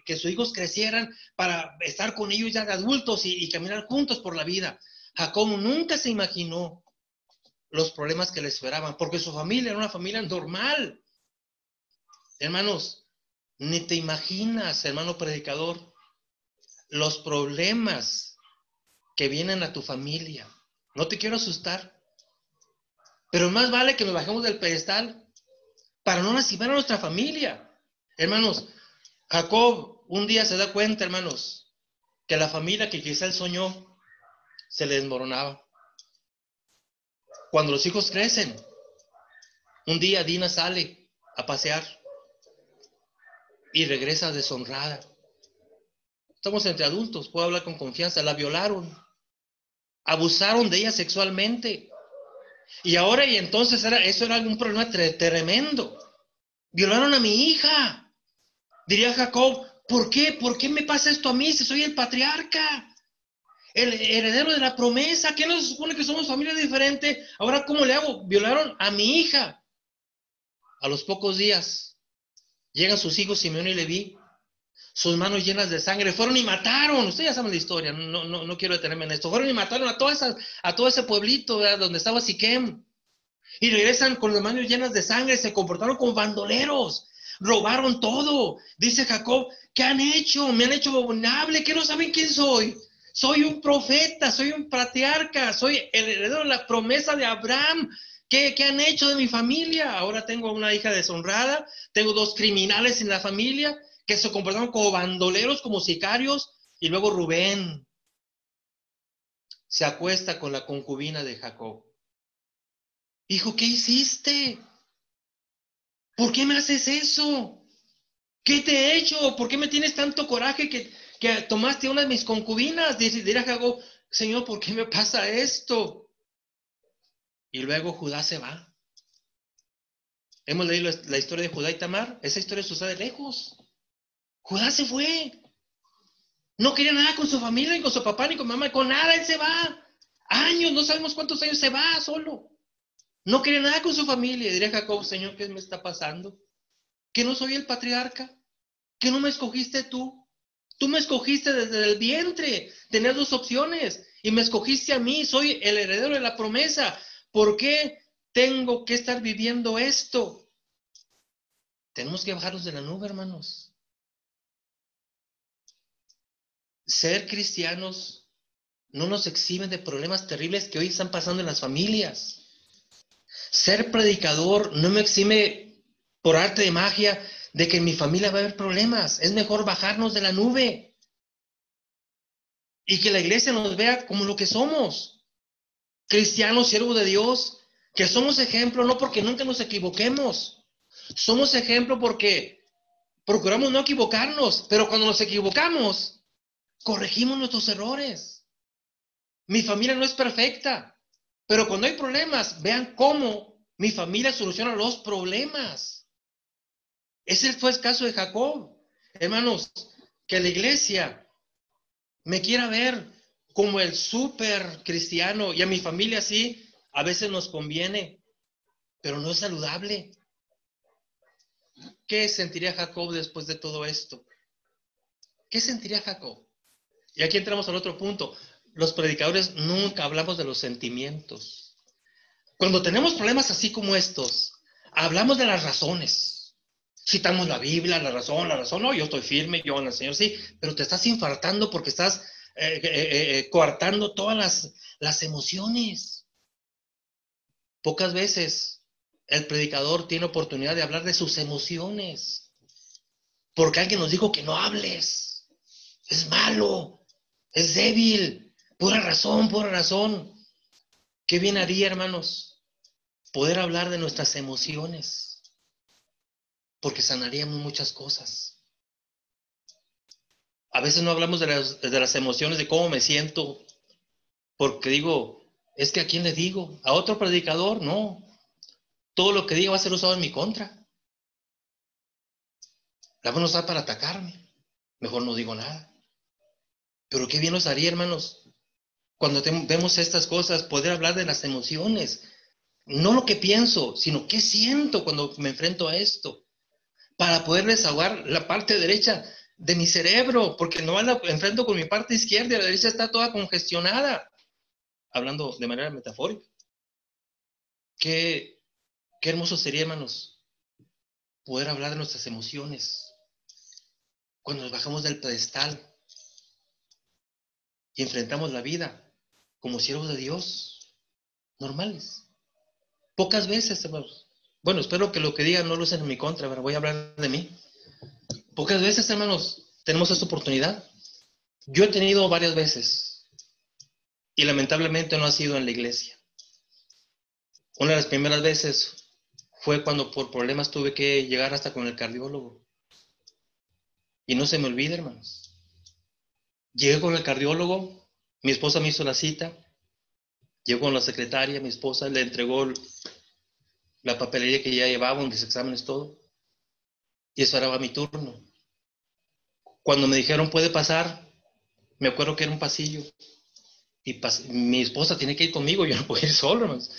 que sus hijos crecieran para estar con ellos ya adultos y caminar juntos por la vida? Jacob nunca se imaginó los problemas que le esperaban, porque su familia era una familia normal. Hermanos, ni te imaginas, hermano predicador, los problemas que vienen a tu familia. No te quiero asustar, pero más vale que nos bajemos del pedestal para no lastimar a nuestra familia. Hermanos, Jacob un día se da cuenta, hermanos, que la familia que quizá él soñó se le desmoronaba. Cuando los hijos crecen, un día Dina sale a pasear y regresa deshonrada. Estamos entre adultos, puedo hablar con confianza. La violaron, abusaron de ella sexualmente. Y ahora y entonces eso era un problema tremendo. Violaron a mi hija. Diría Jacob, ¿por qué? ¿Por qué me pasa esto a mí si soy el patriarca? El heredero de la promesa. ¿Qué no se supone que somos familia diferente? Ahora, ¿cómo le hago? Violaron a mi hija. A los pocos días, llegan sus hijos Simeón y Leví, sus manos llenas de sangre, fueron y mataron. Ustedes ya saben la historia, no quiero detenerme en esto. Fueron y mataron a todo ese pueblito, ¿verdad?, donde estaba Siquem. Y regresan con las manos llenas de sangre, se comportaron como bandoleros, robaron todo. Dice Jacob, ¿qué han hecho? Me han hecho abominable, que no saben quién soy. Soy un profeta, soy un patriarca, soy el heredero de la promesa de Abraham. ¿Qué han hecho de mi familia? Ahora tengo una hija deshonrada, tengo dos criminales en la familia que se comportaron como bandoleros, como sicarios. Y luego Rubén se acuesta con la concubina de Jacob. Hijo, ¿qué hiciste? ¿Por qué me haces eso? ¿Qué te he hecho? ¿Por qué me tienes tanto coraje que tomaste una de mis concubinas? Dirá Jacob, Señor, ¿por qué me pasa esto? Y luego Judá se va. Hemos leído la historia de Judá y Tamar. Esa historia sucede lejos. Judá se fue. No quería nada con su familia, ni con su papá, ni con mamá, con nada. Él se va. Años, no sabemos cuántos años se va solo. No quería nada con su familia. Dirá Jacob, Señor, ¿qué me está pasando? ¿Que no soy el patriarca? ¿Que no me escogiste tú? Tú me escogiste desde el vientre. Tenías dos opciones y me escogiste a mí. Soy el heredero de la promesa. ¿Por qué tengo que estar viviendo esto? Tenemos que bajarnos de la nube, hermanos. Ser cristianos no nos exime de problemas terribles que hoy están pasando en las familias. Ser predicador no me exime por arte de magia de que en mi familia va a haber problemas. Es mejor bajarnos de la nube y que la iglesia nos vea como lo que somos. Cristianos, siervos de Dios, que somos ejemplo no porque nunca nos equivoquemos. Somos ejemplo porque procuramos no equivocarnos, pero cuando nos equivocamos, corregimos nuestros errores. Mi familia no es perfecta, pero cuando hay problemas, vean cómo mi familia soluciona los problemas. Ese fue el caso de Jacob. Hermanos, que la iglesia me quiera ver como el súper cristiano y a mi familia sí, a veces nos conviene, pero no es saludable. ¿Qué sentiría Jacob después de todo esto? ¿Qué sentiría Jacob? Y aquí entramos al otro punto. Los predicadores nunca hablamos de los sentimientos. Cuando tenemos problemas así como estos, hablamos de las razones. Citamos la Biblia, la razón, no, yo estoy firme, yo en el Señor, sí, pero te estás infartando porque estás coartando todas las emociones. Pocas veces el predicador tiene oportunidad de hablar de sus emociones, porque alguien nos dijo que no hables. Es malo, es débil, pura razón, pura razón. ¿Qué bien haría, hermanos, poder hablar de nuestras emociones? Porque sanaríamos muchas cosas. A veces no hablamos de las emociones, de cómo me siento, porque digo, es que ¿a quién le digo? ¿A otro predicador? No. Todo lo que diga va a ser usado en mi contra. La van a usar para atacarme. Mejor no digo nada. Pero qué bien nos haría, hermanos, cuando vemos estas cosas, poder hablar de las emociones. No lo que pienso, sino qué siento cuando me enfrento a esto. Para poder desahogar la parte derecha de mi cerebro, porque no la enfrento con mi parte izquierda y la derecha está toda congestionada. Hablando de manera metafórica. Qué hermoso sería, hermanos, poder hablar de nuestras emociones. Cuando nos bajamos del pedestal y enfrentamos la vida como siervos de Dios, normales. Pocas veces, hermanos. Bueno, espero que lo que digan no lo usen en mi contra, pero voy a hablar de mí. Pocas veces, hermanos, tenemos esta oportunidad. Yo he tenido varias veces y lamentablemente no ha sido en la iglesia. Una de las primeras veces fue cuando por problemas tuve que llegar hasta con el cardiólogo. Y no se me olvida, hermanos. Llegué con el cardiólogo, mi esposa me hizo la cita, llegó con la secretaria, mi esposa le entregó la papelería que ya llevaba, mis exámenes, todo, y esperaba mi turno. Cuando me dijeron puede pasar, me acuerdo que era un pasillo, y mi esposa tiene que ir conmigo, yo no puedo ir solo, hermanos.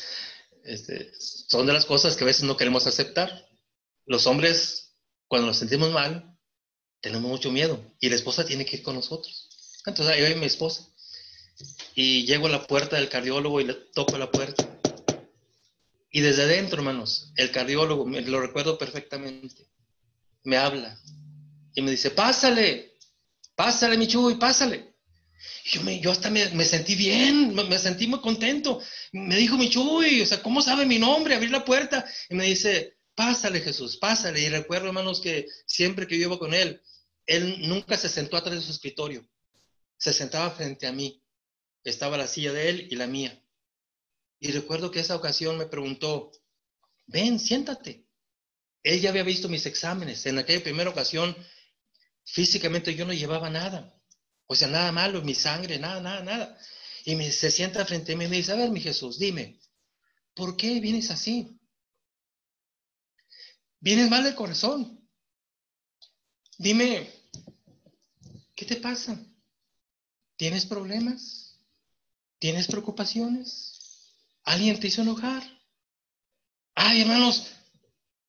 Son de las cosas que a veces no queremos aceptar. Los hombres, cuando nos sentimos mal, tenemos mucho miedo, y la esposa tiene que ir con nosotros. Entonces ahí va mi esposa, y llego a la puerta del cardiólogo y le toco la puerta. Y desde adentro, hermanos, el cardiólogo, lo recuerdo perfectamente, me habla y me dice, pásale, pásale, mi Chuy, pásale. Y yo hasta me sentí bien, me sentí muy contento. Me dijo mi Chuy, o sea, ¿cómo sabe mi nombre? Abrí la puerta y me dice, pásale, Jesús, pásale. Y recuerdo, hermanos, que siempre que yo iba con él nunca se sentó atrás de su escritorio, se sentaba frente a mí. Estaba la silla de él y la mía. Y recuerdo que esa ocasión me preguntó, ven, siéntate. Él ya había visto mis exámenes. En aquella primera ocasión, físicamente yo no llevaba nada. O sea, nada malo, mi sangre, nada, nada, nada. Y se sienta frente a mí y me dice, a ver, mi Jesús, dime, ¿por qué vienes así? ¿Vienes mal del corazón? Dime, ¿qué te pasa? ¿Tienes problemas? ¿Tienes preocupaciones? ¿Alguien te hizo enojar? Ay, hermanos,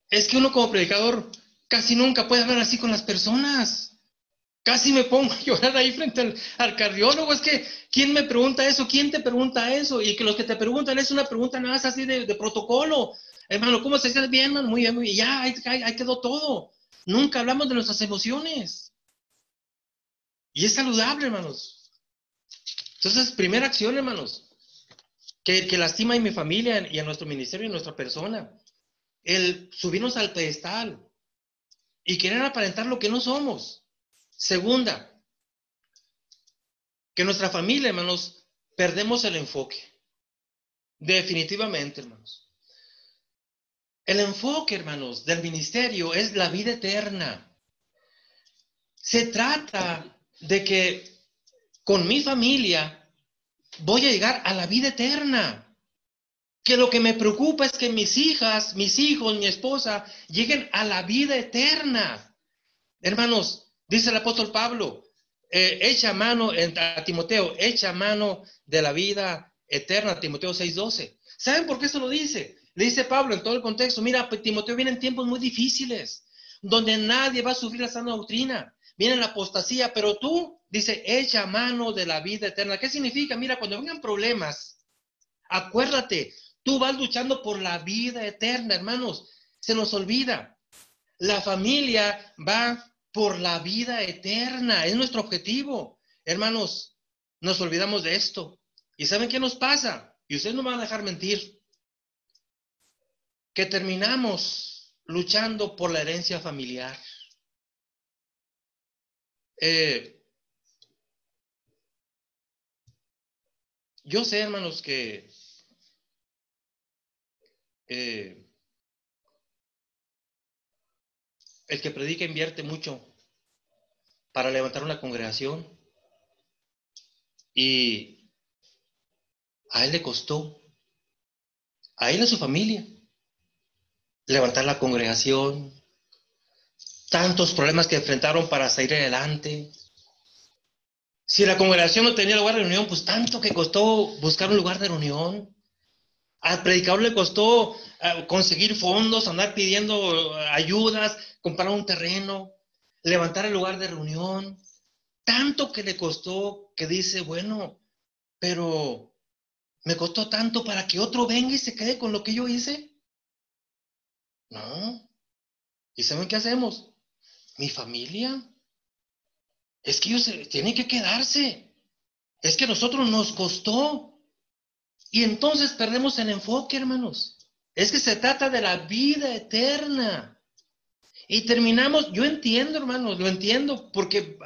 es que uno como predicador casi nunca puede hablar así con las personas. Casi me pongo a llorar ahí frente al cardiólogo. Es que, ¿quién me pregunta eso? ¿Quién te pregunta eso? Y que los que te preguntan es una pregunta nada más así de protocolo. Hermano, ¿cómo se siente? Bien, hermano, muy bien, muy bien. Ya, ahí quedó todo. Nunca hablamos de nuestras emociones. Y es saludable, hermanos. Entonces, primera acción, hermanos, que lastima a mi familia y a nuestro ministerio y a nuestra persona. El subirnos al pedestal y querer aparentar lo que no somos. Segunda, que nuestra familia, hermanos, perdemos el enfoque. Definitivamente, hermanos. El enfoque, hermanos, del ministerio es la vida eterna. Se trata de que con mi familia voy a llegar a la vida eterna. Que lo que me preocupa es que mis hijas, mis hijos, mi esposa lleguen a la vida eterna. Hermanos, dice el apóstol Pablo, echa mano a Timoteo, echa mano de la vida eterna, Timoteo 6:12. ¿Saben por qué eso lo dice? Le dice Pablo en todo el contexto, mira, pues, Timoteo, vienen tiempos muy difíciles, donde nadie va a sufrir la sana doctrina, viene la apostasía, pero tú, dice, echa mano de la vida eterna. ¿Qué significa? Mira, cuando vengan problemas, acuérdate, tú vas luchando por la vida eterna, hermanos, se nos olvida. La familia va por la vida eterna, es nuestro objetivo. Hermanos, nos olvidamos de esto. ¿Y saben qué nos pasa? Y ustedes no me van a dejar mentir. Que terminamos luchando por la herencia familiar. Yo sé, hermanos, que el que predica invierte mucho para levantar una congregación y a él le costó, a él y a su familia, levantar la congregación, tantos problemas que enfrentaron para salir adelante. Si la congregación no tenía lugar de reunión, pues tanto que costó buscar un lugar de reunión. Al predicador le costó conseguir fondos, andar pidiendo ayudas, comprar un terreno, levantar el lugar de reunión. Tanto que le costó que dice, bueno, pero me costó tanto para que otro venga y se quede con lo que yo hice. No, ¿Y saben qué hacemos? Mi familia, es que ellos tienen que quedarse. Es que a nosotros nos costó. Y entonces perdemos el enfoque, hermanos. Es que se trata de la vida eterna. Y terminamos, yo entiendo, hermanos, lo entiendo, porque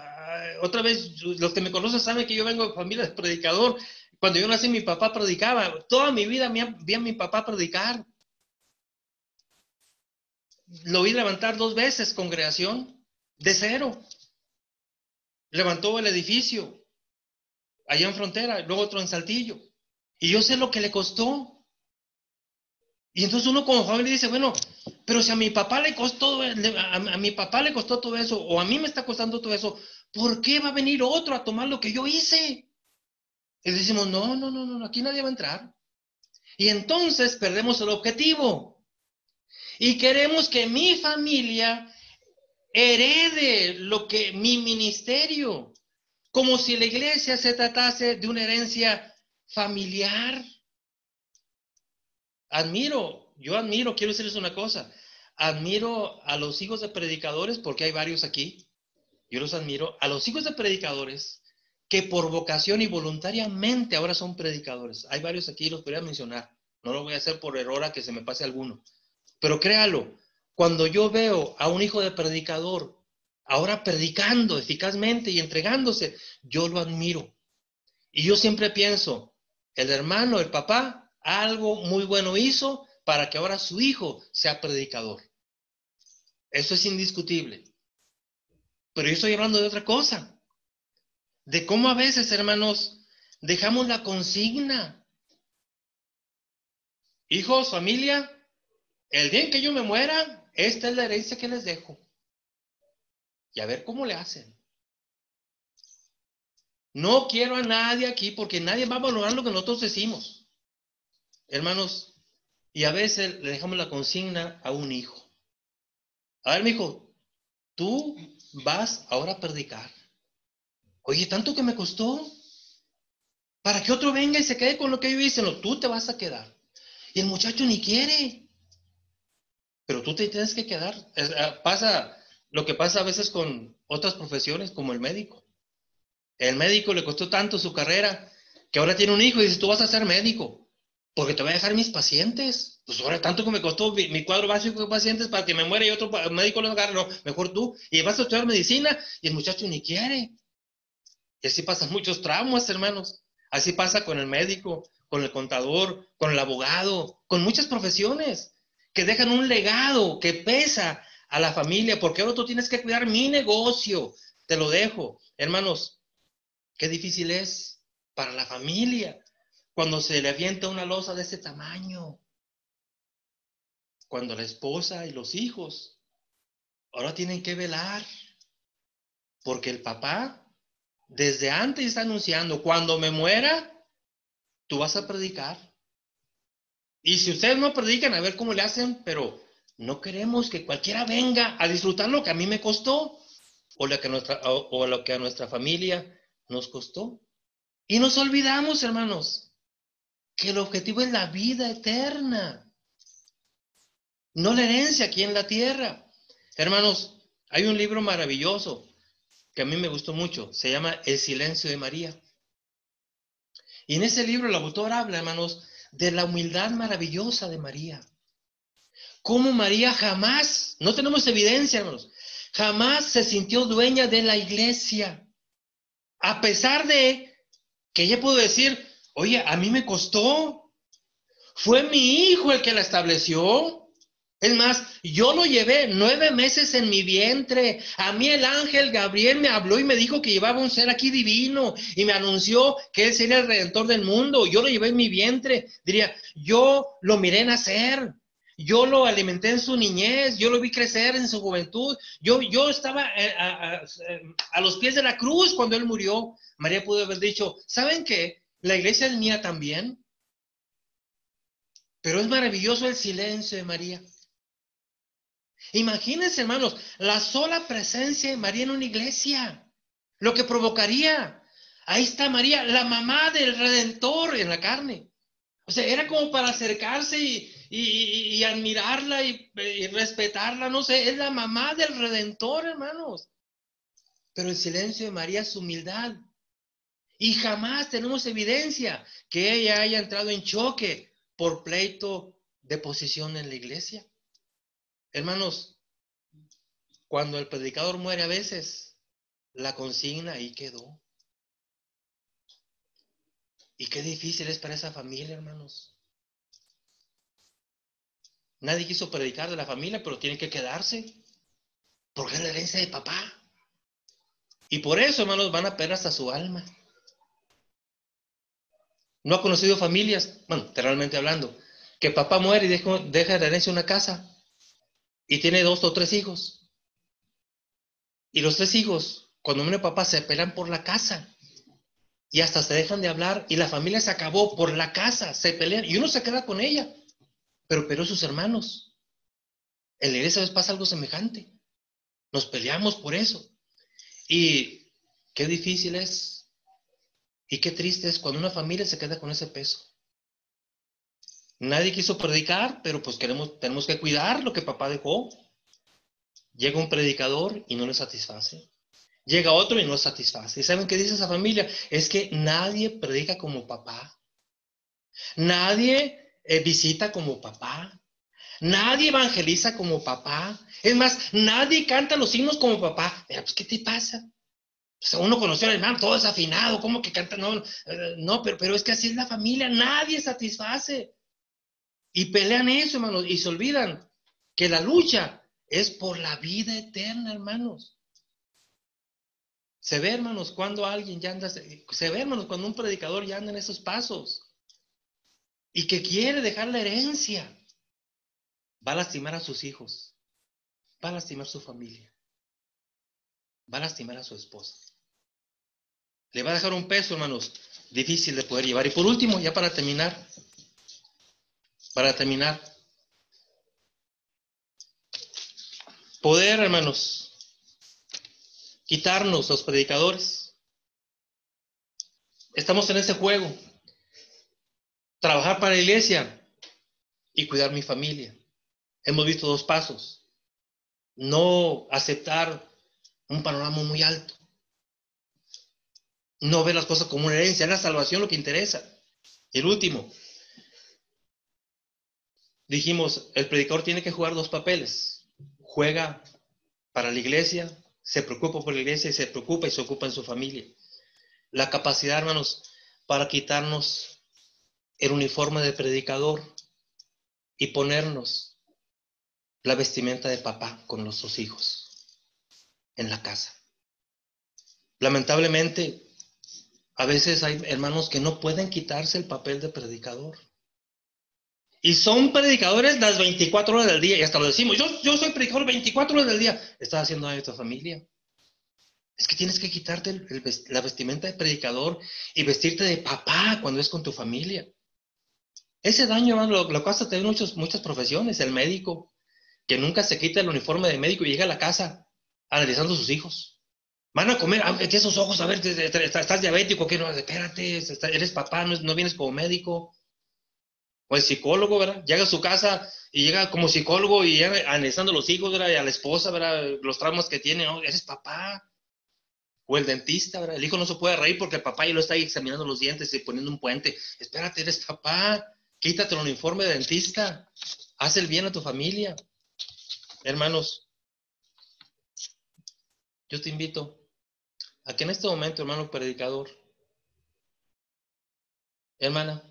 otra vez, los que me conocen saben que yo vengo de familia de predicador. Cuando yo nací, mi papá predicaba. Toda mi vida vi a mi papá predicar. Lo vi levantar 2 veces congregación, de cero. Levantó el edificio, allá en Frontera, luego otro en Saltillo. Y yo sé lo que le costó. Y entonces uno como joven le dice, bueno, pero si a mi papá le costó, a mi papá le costó todo eso, o a mí me está costando todo eso, ¿por qué va a venir otro a tomar lo que yo hice? Y decimos, no, no, no, no, aquí nadie va a entrar. Y entonces perdemos el objetivo. Y queremos que mi familia herede lo que mi ministerio, como si la iglesia se tratase de una herencia familiar. Quiero decirles una cosa, admiro a los hijos de predicadores, porque hay varios aquí, yo los admiro, a los hijos de predicadores que por vocación y voluntariamente ahora son predicadores. Hay varios aquí, los podría mencionar, no lo voy a hacer por error a que se me pase alguno, pero créalo, cuando yo veo a un hijo de predicador ahora predicando eficazmente y entregándose, yo lo admiro. Y yo siempre pienso, el hermano, el papá, algo muy bueno hizo para que ahora su hijo sea predicador. Eso es indiscutible. Pero yo estoy hablando de otra cosa, de cómo a veces, hermanos, dejamos la consigna. Hijos, familia, el día en que yo me muera, esta es la herencia que les dejo. Y a ver cómo le hacen. No quiero a nadie aquí porque nadie va a valorar lo que nosotros decimos. Hermanos, y a veces le dejamos la consigna a un hijo. A ver, mijo, tú vas ahora a predicar. Oye, tanto que me costó para que otro venga y se quede con lo que yo hice. No, tú te vas a quedar. Y el muchacho ni quiere, pero tú te tienes que quedar. Pasa lo que pasa a veces con otras profesiones, como el médico. El médico le costó tanto su carrera que ahora tiene un hijo y dice, tú vas a ser médico, porque te voy a dejar mis pacientes. Pues ahora tanto que me costó mi cuadro básico de pacientes para que me muera y otro médico lo agarre. No, mejor tú. Y vas a estudiar medicina y el muchacho ni quiere. Y así pasan muchos traumas, hermanos. Así pasa con el médico, con el contador, con el abogado, con muchas profesiones que dejan un legado que pesa a la familia, porque ahora tú tienes que cuidar mi negocio. Te lo dejo. Hermanos, qué difícil es para la familia cuando se le avienta una losa de ese tamaño. Cuando la esposa y los hijos ahora tienen que velar, porque el papá desde antes está anunciando, cuando me muera, tú vas a predicar. Y si ustedes no predican, a ver cómo le hacen, pero no queremos que cualquiera venga a disfrutar lo que a mí me costó o lo que a nuestra familia nos costó. Y nos olvidamos, hermanos, que el objetivo es la vida eterna, no la herencia aquí en la tierra. Hermanos, hay un libro maravilloso que a mí me gustó mucho, se llama El silencio de María. Y en ese libro el autor habla, hermanos, de la humildad maravillosa de María. Cómo María jamás, no tenemos evidencia, hermanos, jamás se sintió dueña de la iglesia. A pesar de que ella pudo decir, oye, a mí me costó, fue mi hijo el que la estableció. Es más, yo lo llevé 9 meses en mi vientre. A mí el ángel Gabriel me habló y me dijo que llevaba un ser aquí divino y me anunció que él sería el redentor del mundo. Yo lo llevé en mi vientre. Diría, yo lo miré nacer. Yo lo alimenté en su niñez. Yo lo vi crecer en su juventud. Yo estaba a los pies de la cruz cuando él murió. María pudo haber dicho, ¿saben qué? La iglesia es mía también. Pero es maravilloso el silencio de María. Imagínense, hermanos, la sola presencia de María en una iglesia, lo que provocaría. Ahí está María, la mamá del Redentor en la carne. O sea, era como para acercarse y admirarla y respetarla, no sé, es la mamá del Redentor, hermanos. Pero el silencio de María es humildad. Y jamás tenemos evidencia que ella haya entrado en choque por pleito de posición en la iglesia. Hermanos, cuando el predicador muere a veces, la consigna ahí quedó. Y qué difícil es para esa familia, hermanos. Nadie quiso predicar de la familia, pero tiene que quedarse, porque es la herencia de papá. Y por eso, hermanos, van a perder hasta su alma. No ha conocido familias, bueno, literalmente hablando, que papá muere y deja de herencia una casa y tiene 2 o 3 hijos. Y los 3 hijos, cuando muere papá, se pelean por la casa. Y hasta se dejan de hablar y la familia se acabó por la casa, se pelean y uno se queda con ella, pero sus hermanos. En la iglesia a veces pasa algo semejante. Nos peleamos por eso. Y qué difícil es y qué triste es cuando una familia se queda con ese peso. Nadie quiso predicar, pero pues tenemos que cuidar lo que papá dejó. Llega un predicador y no le satisface. Llega otro y no satisface. ¿Y saben qué dice esa familia? Es que nadie predica como papá. Nadie visita como papá. Nadie evangeliza como papá. Es más, nadie canta los himnos como papá. Mira, pues, ¿qué te pasa? O sea, uno conoció al hermano, todo desafinado, ¿cómo que canta? No, no, pero es que así es la familia, nadie satisface. Y pelean eso, hermanos, y se olvidan que la lucha es por la vida eterna, hermanos. Se ve, hermanos, cuando alguien ya anda, se ve, hermanos, cuando un predicador ya anda en esos pasos y que quiere dejar la herencia, va a lastimar a sus hijos, va a lastimar a su familia, va a lastimar a su esposa. Le va a dejar un peso, hermanos, difícil de poder llevar. Y por último, ya para terminar, poder, hermanos, quitarnos los predicadores. Estamos en ese juego. Trabajar para la iglesia y cuidar mi familia. Hemos visto 2 pasos. No aceptar un panorama muy alto. No ver las cosas como una herencia. Es la salvación lo que interesa. Y el último, dijimos, el predicador tiene que jugar 2 papeles. Juega para la iglesia, se preocupa por la iglesia y se preocupa y se ocupa en su familia. La capacidad, hermanos, para quitarnos el uniforme de predicador y ponernos la vestimenta de papá con nuestros hijos en la casa. Lamentablemente, a veces hay hermanos que no pueden quitarse el papel de predicador. Y son predicadores las 24 horas del día. Y hasta lo decimos, yo soy predicador 24 horas del día. Estás haciendo daño a tu familia. Es que tienes que quitarte la vestimenta de predicador y vestirte de papá cuando es con tu familia. Ese daño, hermano, lo causa tener muchas profesiones. El médico, que nunca se quita el uniforme de médico y llega a la casa analizando a sus hijos. Van a comer, que esos ojos, a ver, estás diabético, que no, espérate, eres papá, no vienes como médico. O el psicólogo, ¿verdad? Llega a su casa y llega como psicólogo y llega analizando a los hijos, ¿verdad? Y a la esposa, ¿verdad? Los traumas que tiene, ¿no? Eres papá. O el dentista, ¿verdad? El hijo no se puede reír porque el papá ya lo está ahí examinando los dientes y poniendo un puente. Espérate, eres papá. Quítate el uniforme de dentista. Haz el bien a tu familia. Hermanos, yo te invito a que en este momento, hermano predicador, hermana,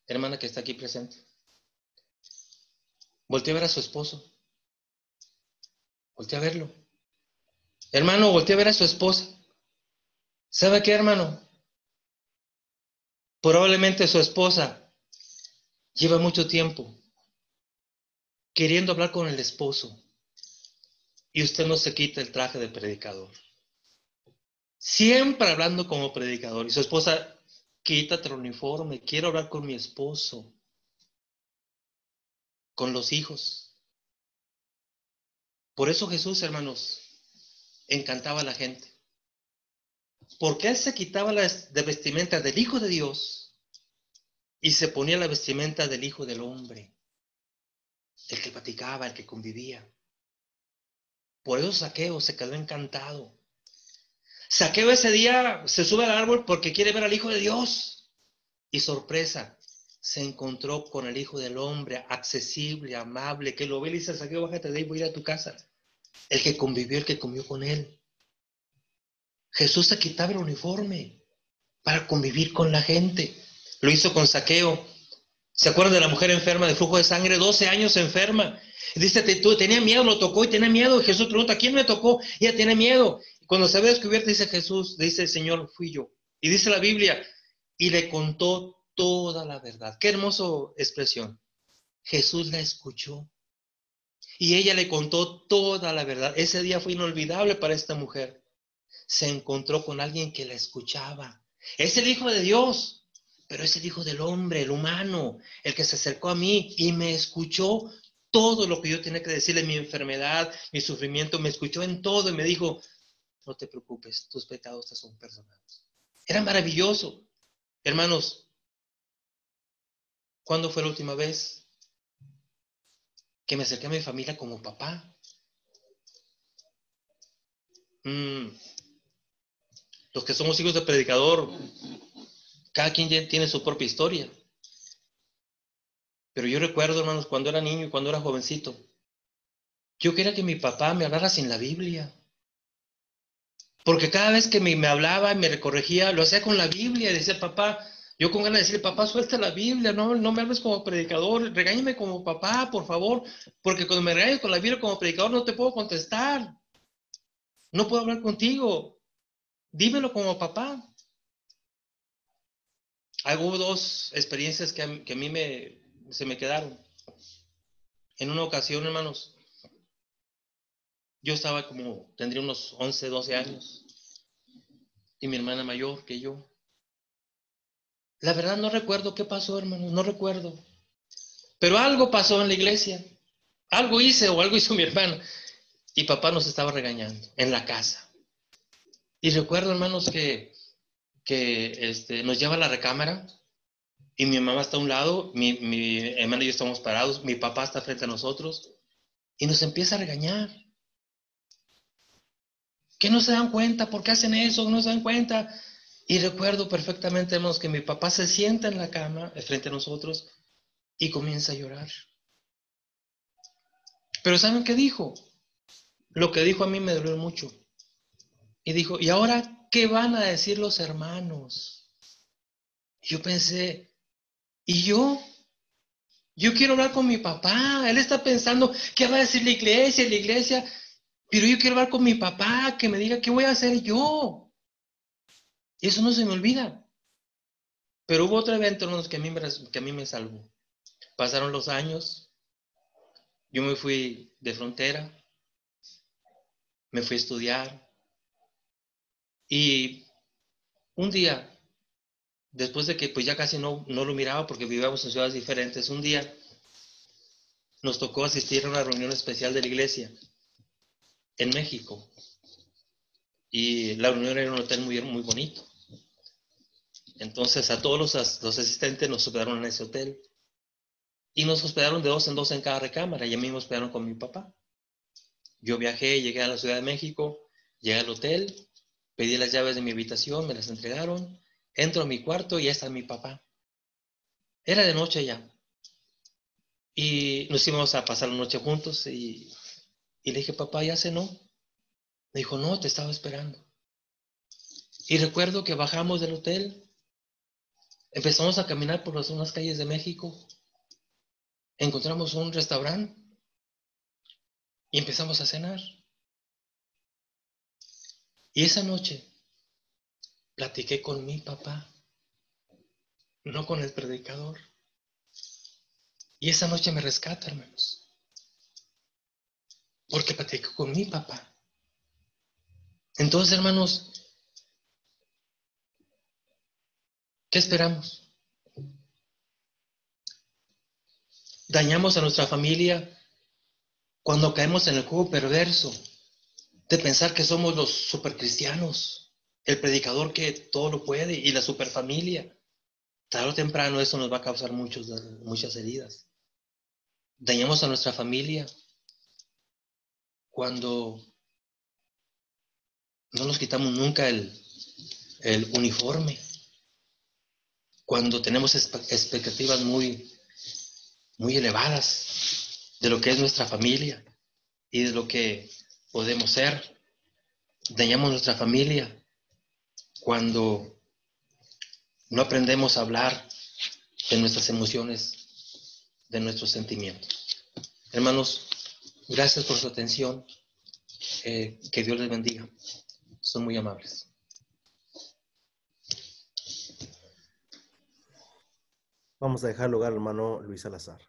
hermana que está aquí presente, voltee a ver a su esposo. Voltee a verlo. Hermano, voltee a ver a su esposa. ¿Sabe qué, hermano? Probablemente su esposa lleva mucho tiempo queriendo hablar con el esposo y usted no se quita el traje de predicador. Siempre hablando como predicador. Y su esposa, quítate el uniforme, quiero hablar con mi esposo, con los hijos. Por eso Jesús, hermanos, encantaba a la gente. Porque él se quitaba las de vestimenta del Hijo de Dios y se ponía la vestimenta del Hijo del Hombre, el que platicaba, el que convivía. Por eso Zaqueo se quedó encantado. Zaqueo ese día se sube al árbol porque quiere ver al Hijo de Dios. Y sorpresa, se encontró con el Hijo del Hombre, accesible, amable, que lo ve y le dice: Zaqueo, bájate de ahí, voy a ir a tu casa. El que convivió, el que comió con él. Jesús se quitaba el uniforme para convivir con la gente. Lo hizo con Zaqueo. ¿Se acuerdan de la mujer enferma de flujo de sangre? 12 años enferma. Dice, tenía miedo, lo tocó y tenía miedo. Y Jesús pregunta: ¿quién me tocó? Y ella tiene miedo. Y cuando se ve descubierta, dice Jesús, dice el Señor: fui yo. Y dice la Biblia, y le contó toda la verdad. Qué hermosa expresión. Jesús la escuchó y ella le contó toda la verdad. Ese día fue inolvidable para esta mujer. Se encontró con alguien que la escuchaba. Es el Hijo de Dios, pero es el Hijo del Hombre, el humano, el que se acercó a mí y me escuchó todo lo que yo tenía que decirle, mi enfermedad, mi sufrimiento. Me escuchó en todo y me dijo: no te preocupes, tus pecados te son perdonados. Era maravilloso. Hermanos, ¿cuándo fue la última vez que me acerqué a mi familia como papá? Los que somos hijos de predicador, cada quien tiene su propia historia. Pero yo recuerdo, hermanos, cuando era niño y cuando era jovencito, yo quería que mi papá me hablara sin la Biblia. Porque cada vez que me hablaba y me corregía, lo hacía con la Biblia. Y decía: papá, yo con ganas de decirle: papá, suelta la Biblia, no me hables como predicador, regáñame como papá, por favor. Porque cuando me regañas con la Biblia como predicador no te puedo contestar. No puedo hablar contigo. Dímelo como papá. Hubo dos experiencias que a mí se me quedaron. En una ocasión, hermanos, yo estaba tendría unos 11, 12 años, y mi hermana mayor que yo. La verdad no recuerdo qué pasó, hermanos, no recuerdo. Pero algo pasó en la iglesia. Algo hice o algo hizo mi hermana. Y papá nos estaba regañando en la casa. Y recuerdo, hermanos, que nos lleva a la recámara y mi mamá está a un lado, mi hermana y yo estamos parados, mi papá está frente a nosotros y nos empieza a regañar. ¿Qué no se dan cuenta? ¿Por qué hacen eso? ¿No se dan cuenta? Y recuerdo perfectamente, hermanos, que mi papá se sienta en la cama frente a nosotros y comienza a llorar. Pero ¿saben qué dijo? Lo que dijo a mí me dolió mucho. Y dijo: ¿y ahora qué van a decir los hermanos? Y yo pensé: ¿y yo? Yo quiero hablar con mi papá. Él está pensando: ¿qué va a decir la iglesia? Pero yo quiero hablar con mi papá, que me diga qué voy a hacer yo. Y eso no se me olvida. Pero hubo otro evento, hermanos, que a mí me salvó. Pasaron los años, yo me fui de frontera, me fui a estudiar, y un día, después de que pues ya casi no lo miraba porque vivíamos en ciudades diferentes, un día nos tocó asistir a una reunión especial de la iglesia en México, y la reunión era en un hotel muy, muy bonito. Entonces a todos los asistentes nos hospedaron en ese hotel, y nos hospedaron de 2 en 2 en cada recámara, y a mí me hospedaron con mi papá. Yo viajé, llegué a la Ciudad de México, llegué al hotel, pedí las llaves de mi habitación, me las entregaron, entro a mi cuarto y ya está mi papá. Era de noche ya. Y nos íbamos a pasar la noche juntos, y le dije: papá, ¿ya cenó? Me dijo: no, te estaba esperando. Y recuerdo que bajamos del hotel, empezamos a caminar por unas calles de México, encontramos un restaurante y empezamos a cenar. Y esa noche platiqué con mi papá, no con el predicador. Y esa noche me rescata, hermanos, porque platiqué con mi papá. Entonces, hermanos, ¿qué esperamos? Dañamos a nuestra familia cuando caemos en el juego perverso de pensar que somos los supercristianos, el predicador que todo lo puede y la superfamilia. tarde o temprano eso nos va a causar muchas heridas. Dañamos a nuestra familia cuando no nos quitamos nunca el uniforme, cuando tenemos expectativas muy elevadas de lo que es nuestra familia y de lo que podemos ser. Dañamos nuestra familia cuando no aprendemos a hablar de nuestras emociones, de nuestros sentimientos. Hermanos, gracias por su atención. Que Dios les bendiga. Son muy amables. Vamos a dejar lugar al hermano Luis Salazar.